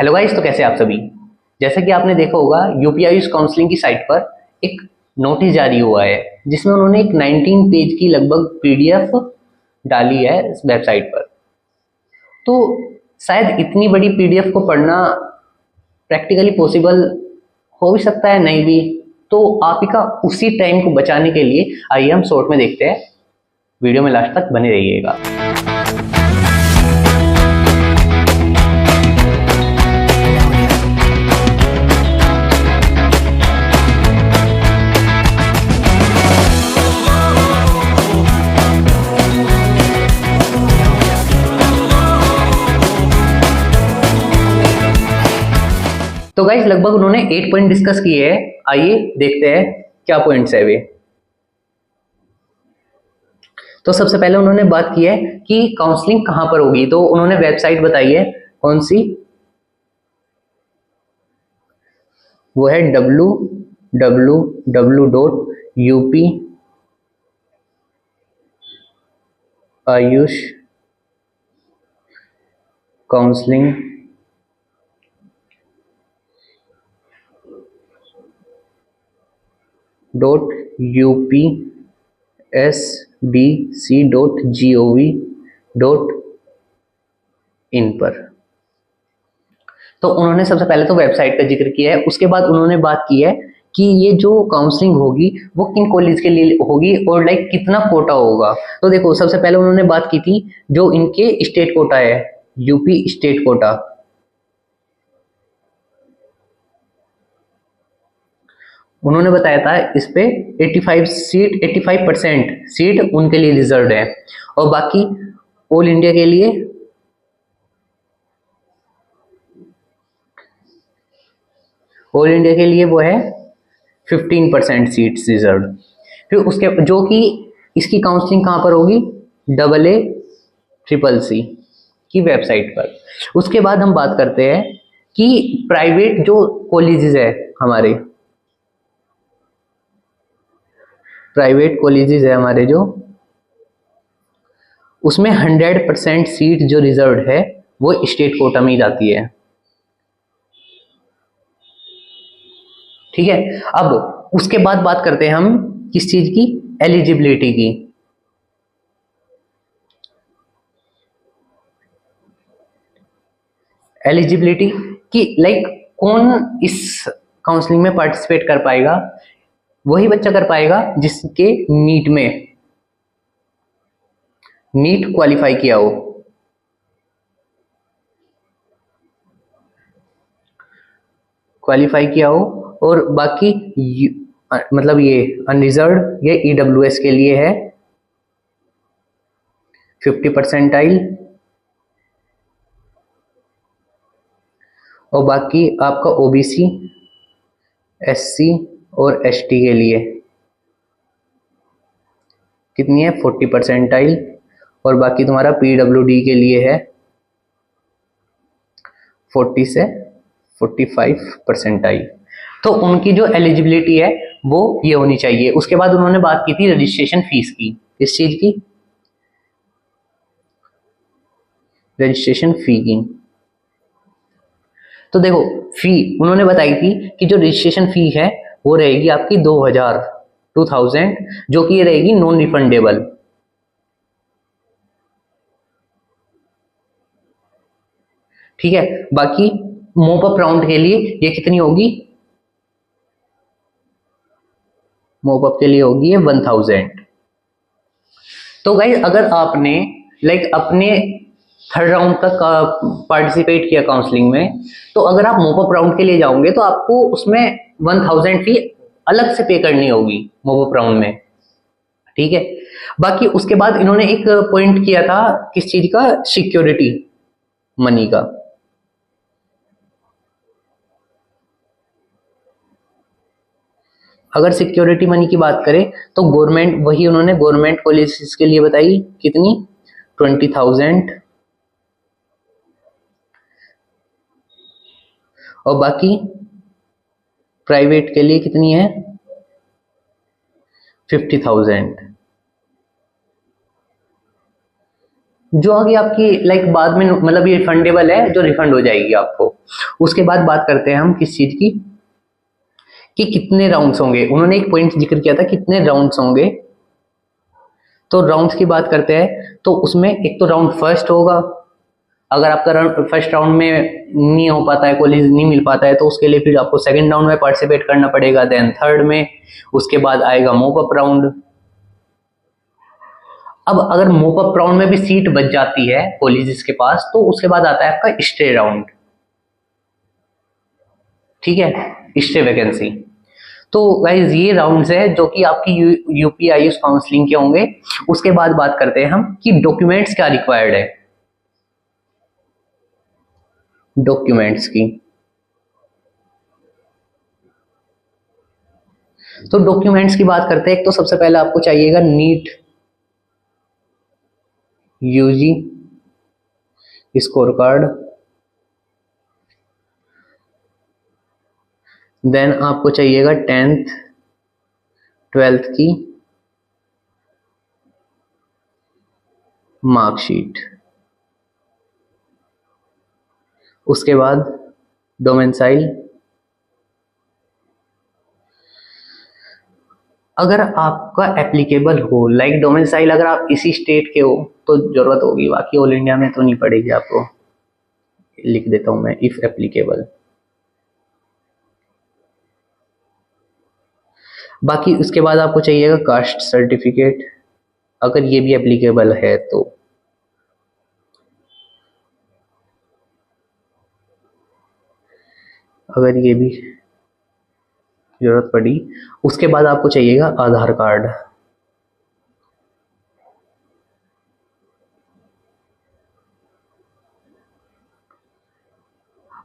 Hello guys, तो कैसे आप सभी। जैसा कि आपने देखा होगा यूपीआईयूष काउंसलिंग की साइट पर एक नोटिस जारी हुआ है जिसमें उन्होंने एक 19 पेज की लगभग पीडीएफ डाली है इस वेबसाइट पर। तो शायद इतनी बड़ी पीडीएफ को पढ़ना प्रैक्टिकली पॉसिबल हो भी सकता है, नहीं भी। तो आप ही का उसी टाइम को बचाने के लिए आइए हम शॉर्ट में देखते हैं। वीडियो में लास्ट तक बने रहिएगा। तो गाइस लगभग उन्होंने 8 पॉइंट डिस्कस किए हैं। आइए देखते हैं क्या पॉइंट्स है वे। तो सबसे पहले उन्होंने बात की है कि काउंसलिंग कहां पर होगी। तो उन्होंने वेबसाइट बताई है, कौन सी, वो है www.ayushcounseling.upsdc.gov.in पर। तो उन्होंने सबसे पहले तो वेबसाइट का जिक्र किया है। उसके बाद उन्होंने बात की है कि ये जो काउंसलिंग होगी वो किन कॉलेज के लिए होगी और लाइक कितना कोटा होगा। तो देखो, सबसे पहले उन्होंने बात की थी जो इनके स्टेट कोटा है, यूपी स्टेट कोटा। उन्होंने बताया था इस पे 85% सीट उनके लिए रिजर्व है और बाकी ऑल इंडिया के लिए वो है 15% सीट्स रिजर्व। फिर उसके जो कि इसकी काउंसलिंग कहां पर होगी, AACCC की वेबसाइट पर। उसके बाद हम बात करते हैं कि प्राइवेट जो कॉलेजेस है हमारे, जो उसमें 100% सीट जो रिजर्व है वो स्टेट कोटा में ही जाती है। ठीक है। अब उसके बाद बात करते हैं हम किस चीज की, एलिजिबिलिटी की। एलिजिबिलिटी कि लाइक कौन इस काउंसलिंग में पार्टिसिपेट कर पाएगा। वही बच्चा कर पाएगा जिसके नीट क्वालिफाई किया हो। और बाकी मतलब ये अनरिजर्व, ये ईडब्ल्यूएस के लिए है 50%। और बाकी आपका ओबीसी, एससी और एसटी के लिए कितनी है, 40%। और बाकी तुम्हारा पीडब्ल्यूडी के लिए है 40 से 45%। तो उनकी जो एलिजिबिलिटी है वो ये होनी चाहिए। उसके बाद उन्होंने बात की थी रजिस्ट्रेशन फीस की। किस चीज की, रजिस्ट्रेशन फी की। तो देखो, फी उन्होंने बताई थी कि जो रजिस्ट्रेशन फी है वो रहेगी आपकी 2000 जो कि ये रहेगी नॉन रिफंडेबल। ठीक है। बाकी मोपअप राउंड के लिए ये कितनी होगी, मोपअप के लिए होगी ये 1000। तो गाइस अगर आपने अपने थर्ड राउंड तक पार्टिसिपेट किया काउंसलिंग में, तो अगर आप मोपअप राउंड के लिए जाओगे तो आपको उसमें 1000 फी अलग से पे करनी होगी मोपअप राउंड में। ठीक है। बाकी उसके बाद इन्होंने एक पॉइंट किया था किस चीज का, सिक्योरिटी मनी का। अगर सिक्योरिटी मनी की बात करें तो उन्होंने गवर्नमेंट कॉलेजेस के लिए बताई कितनी, 20,000। और बाकी प्राइवेट के लिए कितनी है, 50,000। जो आगे आपकी लाइक बाद में मतलब ये रिफंडेबल है, जो रिफंड हो जाएगी आपको। उसके बाद बात करते हैं हम किस चीज की, कि कितने राउंड्स होंगे। उन्होंने एक पॉइंट जिक्र किया था कितने राउंड्स होंगे, तो राउंड्स की बात करते हैं तो उसमें एक तो राउंड फर्स्ट होगा। अगर आपका राउंड फर्स्ट राउंड में नहीं हो पाता है, कॉलेज नहीं मिल पाता है, तो उसके लिए फिर आपको सेकंड राउंड में पार्टिसिपेट करना पड़ेगा, देन थर्ड में, उसके बाद आएगा मोप अप राउंड। अब अगर मोप अप राउंड में भी सीट बच जाती है कॉलेजेस के पास, तो उसके बाद आता है आपका स्टे राउंड। ठीक है, स्टे वैकेंसी। तो गाइज ये राउंड्स है जो कि आपकी यूपीआईएस काउंसलिंग के होंगे। उसके बाद बात करते हैं हम कि डॉक्यूमेंट्स क्या रिक्वायर्ड है। डॉक्यूमेंट्स की, तो डॉक्यूमेंट्स की बात करते हैं। एक तो सबसे पहले आपको चाहिएगा NEET UG score card, then आपको चाहिएगा 10th 12th की मार्कशीट, उसके बाद डोमेसाइल। अगर आपका एप्लीकेबल हो, लाइक डोमेसाइल अगर आप इसी स्टेट के हो तो जरूरत होगी, बाकी ऑल इंडिया में तो नहीं पड़ेगी आपको। लिख देता हूं मैं इफ एप्लीकेबल। बाकी उसके बाद आपको चाहिएगा कास्ट सर्टिफिकेट, अगर ये भी एप्लीकेबल है तो। अगर ये भी जरूरत पड़ी, उसके बाद आपको चाहिएगा आधार कार्ड।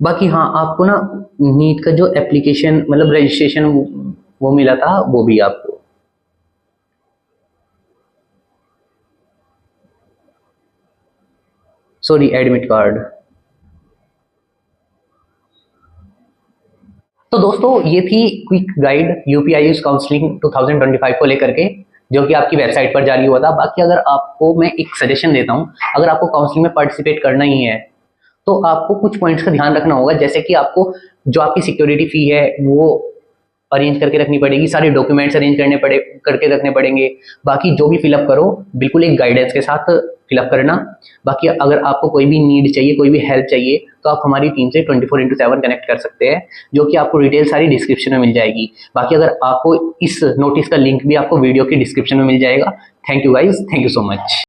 बाकी हाँ, आपको ना नीट का जो एप्लीकेशन मतलब रजिस्ट्रेशन वो मिला था, वो भी आपको। Sorry, admit card. तो दोस्तों ये थी क्विक गाइड यूपीआईएस काउंसलिंग 2025 को लेकर के, जो कि आपकी वेबसाइट पर जारी हुआ था। बाकी अगर आपको मैं एक सजेशन देता हूं, अगर आपको काउंसलिंग में पार्टिसिपेट करना ही है तो आपको कुछ पॉइंट्स का ध्यान रखना होगा। जैसे कि आपको जो आपकी सिक्योरिटी फी है वो अरेंज करके रखनी पड़ेगी, सारे डॉक्यूमेंट्स अरेंज करके रखने पड़ेंगे। बाकी जो भी फिलअप करो बिल्कुल एक गाइडेंस के साथ फिलअप करना। बाकी अगर आपको कोई भी नीड चाहिए, कोई भी हेल्प चाहिए, तो आप हमारी टीम से 24/7 कनेक्ट कर सकते हैं, जो कि आपको डिटेल सारी डिस्क्रिप्शन में मिल जाएगी। बाकी अगर आपको इस नोटिस का लिंक भी आपको वीडियो की डिस्क्रिप्शन में मिल जाएगा। Thank you guys, thank you so much.